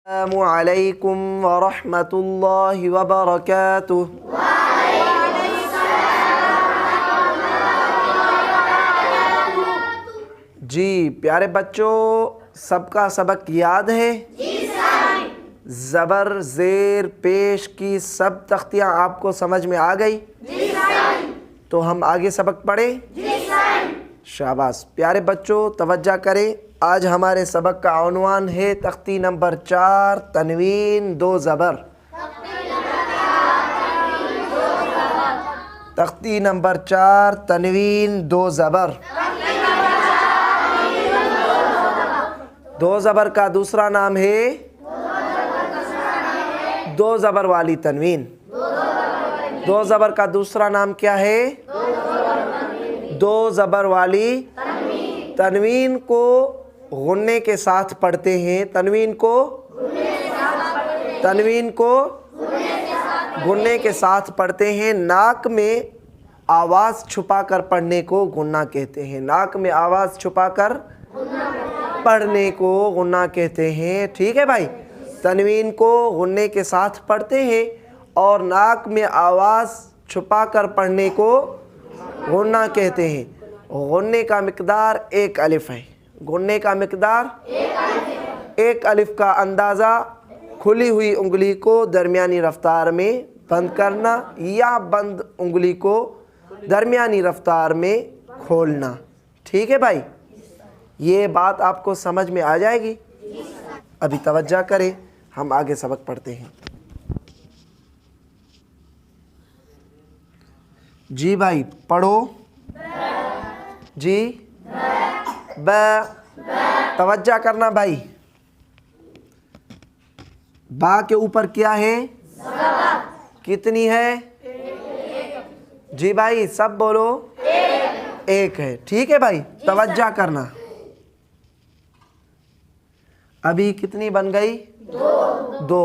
السلام علیکم ورحمۃ اللہ وبرکاتہ۔ جی پیارے بچوں، سب کا سبق یاد ہے؟ زبر زیر پیش کی سب تختیاں آپ کو سمجھ میں آ گئی؟ تو ہم آگے سبق پڑھیں؟ شاباش پیارے بچوں، توجہ کریں۔ آج ہمارے سبق کا عنوان ہے تختی نمبر 4 تنوین دو زبر۔ تختی نمبر 4 تنوین دو زبر۔ دو زبر کا دوسرا نام ہے دو زبر والی تنوین۔ دو زبر کا دوسرا نام کیا ہے؟ دو زبر والی تنوین کو غنّے کے ساتھ پڑھتے ہیں۔ تنوین کو غنّے کے ساتھ پڑھتے ہیں۔ ناک میں آواز چھپا کر پڑھنے کو غنّہ کہتے ہیں۔ ناک میں آواز چھپا کر پڑھنے کو غنّہ کہتے ہیں۔ ٹھیک ہے بھائی، تنوین کو غنّے کے ساتھ پڑھتے ہیں اور ناک میں آواز چھپا کر پڑھنے کو غنّہ کہتے ہیں۔ غنّے کا مقدار 1 الف ہے۔ غنّے کا مقدار 1 الف کا اندازہ کھلی ہوئی انگلی کو درمیانی رفتار میں بند کرنا یا بند انگلی کو درمیانی رفتار میں کھولنا۔ ٹھیک ہے بھائی، یہ بات آپ کو سمجھ میں آ جائے گی؟ ابھی توجہ کریں، ہم آگے سبق پڑھتے ہیں۔ جی بھائی پڑھو۔ جی ب، توجہ کرنا بھائی۔ با کے اوپر کیا ہے؟ کتنی ہے؟ جی بھائی سب بولو، 1 ہے۔ ٹھیک ہے بھائی، توجہ کرنا۔ ابھی کتنی بن گئی؟ 2۔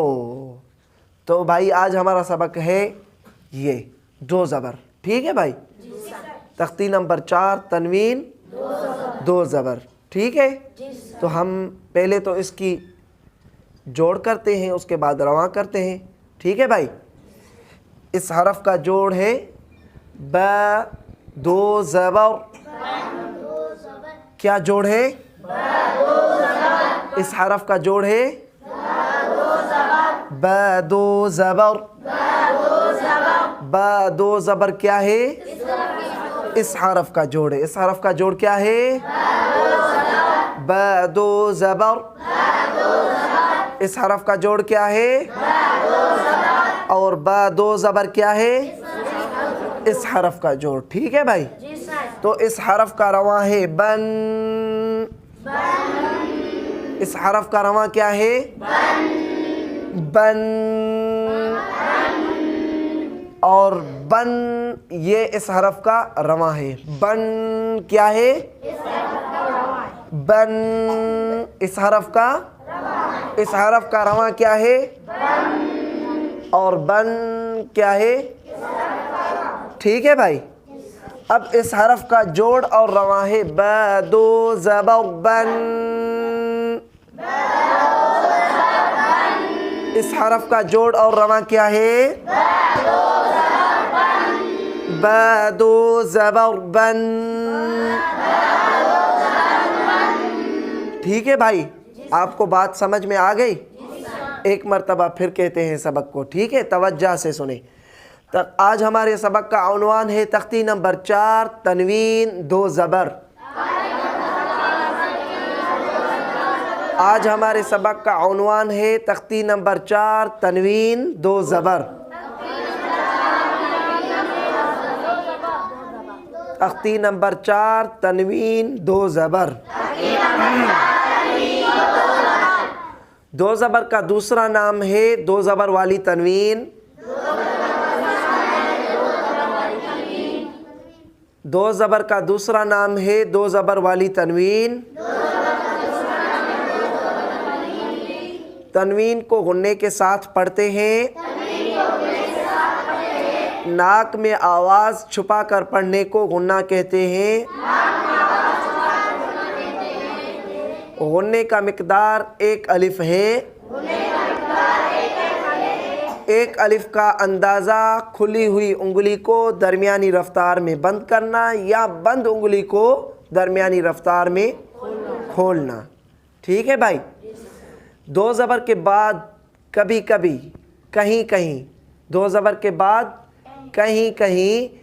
تو بھائی آج ہمارا سبق ہے یہ دو زبر۔ ٹھیک ہے بھائی، تختی نمبر 4 تنوین دو زبر۔ ٹھیک ہے، تو ہم پہلے تو اس کی جوڑ کرتے ہیں، اس کے بعد رواں کرتے ہیں۔ ٹھیک ہے بھائی، اس حرف کا جوڑ ہے ب دو زبر۔ کیا جوڑ ہے؟ اس حرف کا جوڑ ہے ب دو زبر۔ ب دو زبر کیا ہے؟ اس حرف کا جوڑ ہے۔ اس حرف کا جوڑ کیا ہے؟ ب دو زبر۔ اس حرف کا جوڑ کیا ہے؟ اور ب دو زبر کیا ہے؟ اس حرف کا جوڑ۔ ٹھیک ہے بھائی، تو اس حرف کا رواں ہے بن۔ اس حرف کا رواں کیا ہے؟ بن۔ اور بن یہ اس حرف کا رواں ہے۔ بن کیا ہے؟ بن اس حرف کا رواں کیا ہے؟ اور بن کیا ہے؟ ٹھیک ہے بھائی، اب اس حرف کا جوڑ اور رواں ہے ب دو زبر بن۔ اس حرف کا جوڑ اور رواں کیا ہے؟ ب دو زبر بن۔ ٹھیک ہے بھائی، آپ کو بات سمجھ میں آ گئی؟ ایک مرتبہ پھر کہتے ہیں سبق کو۔ ٹھیک ہے، توجہ سے سنیں۔ آج ہمارے سبق کا عنوان ہے تختی نمبر 4 تنوین دو زبر۔ آج ہمارے سبق کا عنوان ہے تختی نمبر 4 تنوین دو زبر۔ تختی نمبر 4 تنوین دو زبر۔ دو زبر کا دوسرا نام ہے دو زبر والی تنوین۔ دو زبر کا دوسرا نام ہے دو زبر والی تنوین۔ تنوین کو غنّے کے ساتھ پڑھتے ہیں۔ ناک میں آواز چھپا کر پڑھنے کو غنّہ کہتے ہیں۔ غنّے کا مقدار 1 الف ہے۔ ایک الف کا اندازہ کھلی ہوئی انگلی کو درمیانی رفتار میں بند کرنا یا بند انگلی کو درمیانی رفتار میں کھولنا. ٹھیک ہے بھائی. دو زبر کے بعد کبھی کبھی کہیں کہیں دو زبر کے بعد کہیں کہیں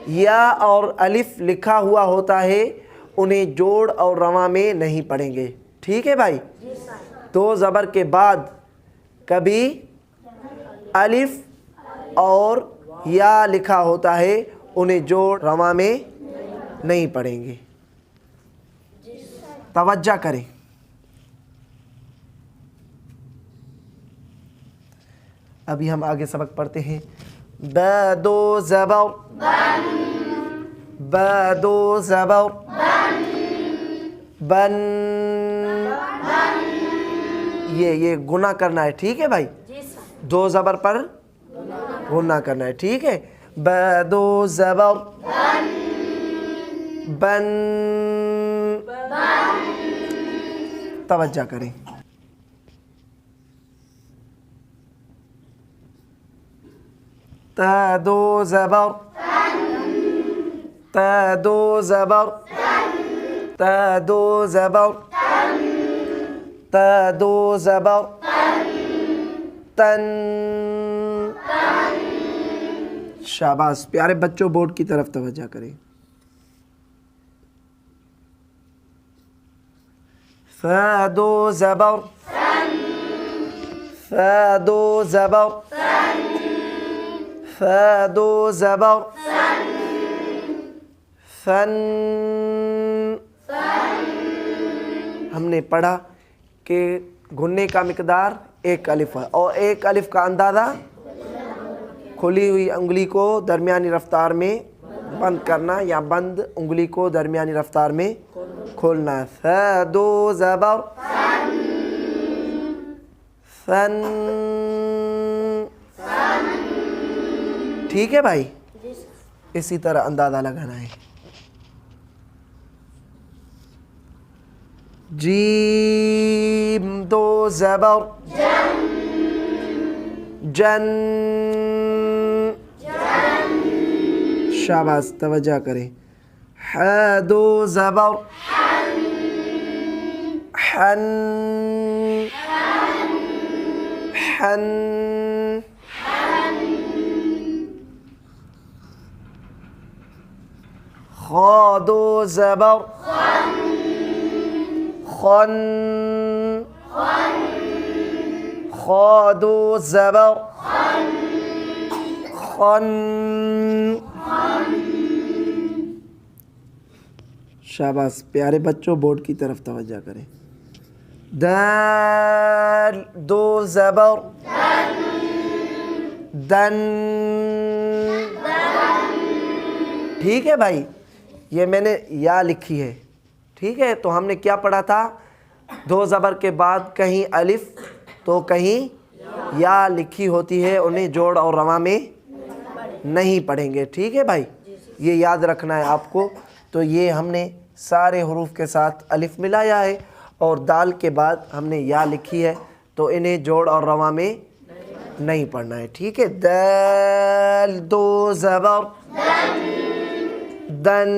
یا اور الف لکھا ہوا ہوتا ہے, انہیں جوڑ اور رواں میں نہیں پڑھیں گے. ٹھیک ہے بھائی. دو زبر کے بعد کبھی الف اور یا لکھا ہوتا ہے, انہیں جوڑ رواں میں نہیں پڑھیں گے. توجہ کریں. ابھی ہم آگے سبق پڑھتے ہیں. با دو زبر با دو زبر بن. یہ گناہ کرنا ہے. ٹھیک ہے بھائی. دو زبر پر گناہ کرنا ہے. ٹھیک ہے. با دو زبر بن. توجہ کریں. تا دو زبر تا دو زبر تا دو زبر تا دو زبر تن. شاباش پیارے بچوں, بورڈ کی طرف توجہ کریں. فا دو زبر فا دو زبر فا دو زبر فن. ہم نے پڑھا کہ گننے کا مقدار ایک الف ہے اور ایک الف کا اندازہ کھلی ہوئی انگلی کو درمیانی رفتار میں بند کرنا یا بند انگلی کو درمیانی رفتار میں کھولنا. فا دو زبر فن. ٹھیک ہے بھائی. اسی طرح اندازہ لگانا ہے. جیم دو زبر جن. شاباش توجہ کریں. ح دو زبر حن حن. خا دو زبر خن خا دو زبر خن. شاباش پیارے بچوں, بورڈ کی طرف توجہ کریں. دال دو زبر دن. ٹھیک ہے بھائی. یہ میں نے یا لکھی ہے. ٹھیک ہے. تو ہم نے کیا پڑھا تھا؟ دو زبر کے بعد کہیں الف تو کہیں یا لکھی ہوتی ہے, انہیں جوڑ اور رواں میں نہیں پڑھیں گے. ٹھیک ہے بھائی. یہ یاد رکھنا ہے آپ کو. تو یہ ہم نے سارے حروف کے ساتھ الف ملایا ہے اور دال کے بعد ہم نے یا لکھی ہے, تو انہیں جوڑ اور رواں میں نہیں پڑھنا ہے. ٹھیک ہے. دال دو زبر دن.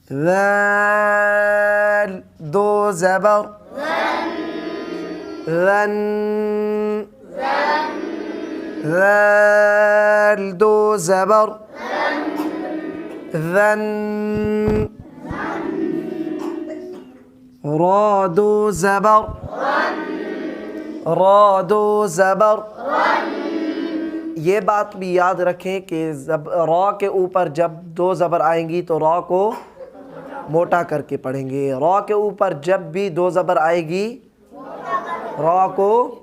ذال دو زبر ذن. ذال دو زبر ذن. را دو زبر را دو زبر. یہ بات بھی یاد رکھیں کہ را کے اوپر جب دو زبر آئیں گی تو را کو موٹا کر کے پڑھیں گے. را کے اوپر جب بھی دو زبر آئے گی را کو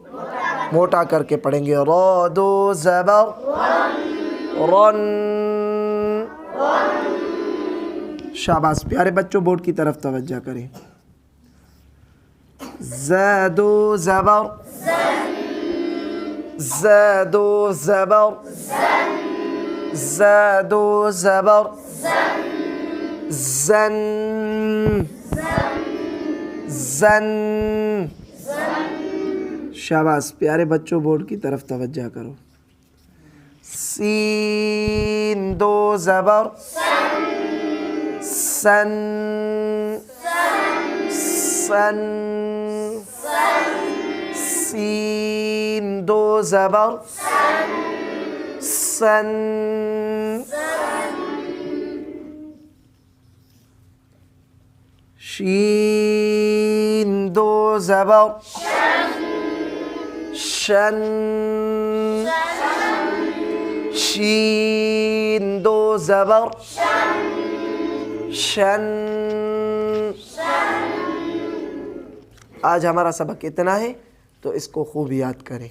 موٹا کر کے پڑھیں گے. را دو زبر رن. شاباش پیارے بچوں, بورڈ کی طرف توجہ کریں. ز دو زبر ز دو زبر ز دو زبر زن. زن. شاباش پیارے بچوں بورڈ کی طرف توجہ کرو. سین دو زبر سن سن. سین دو زبر سن. شین دو زبر شن. شین دو زبر شن. آج ہمارا سبق اتنا ہے تو اس کو خوب یاد کریں.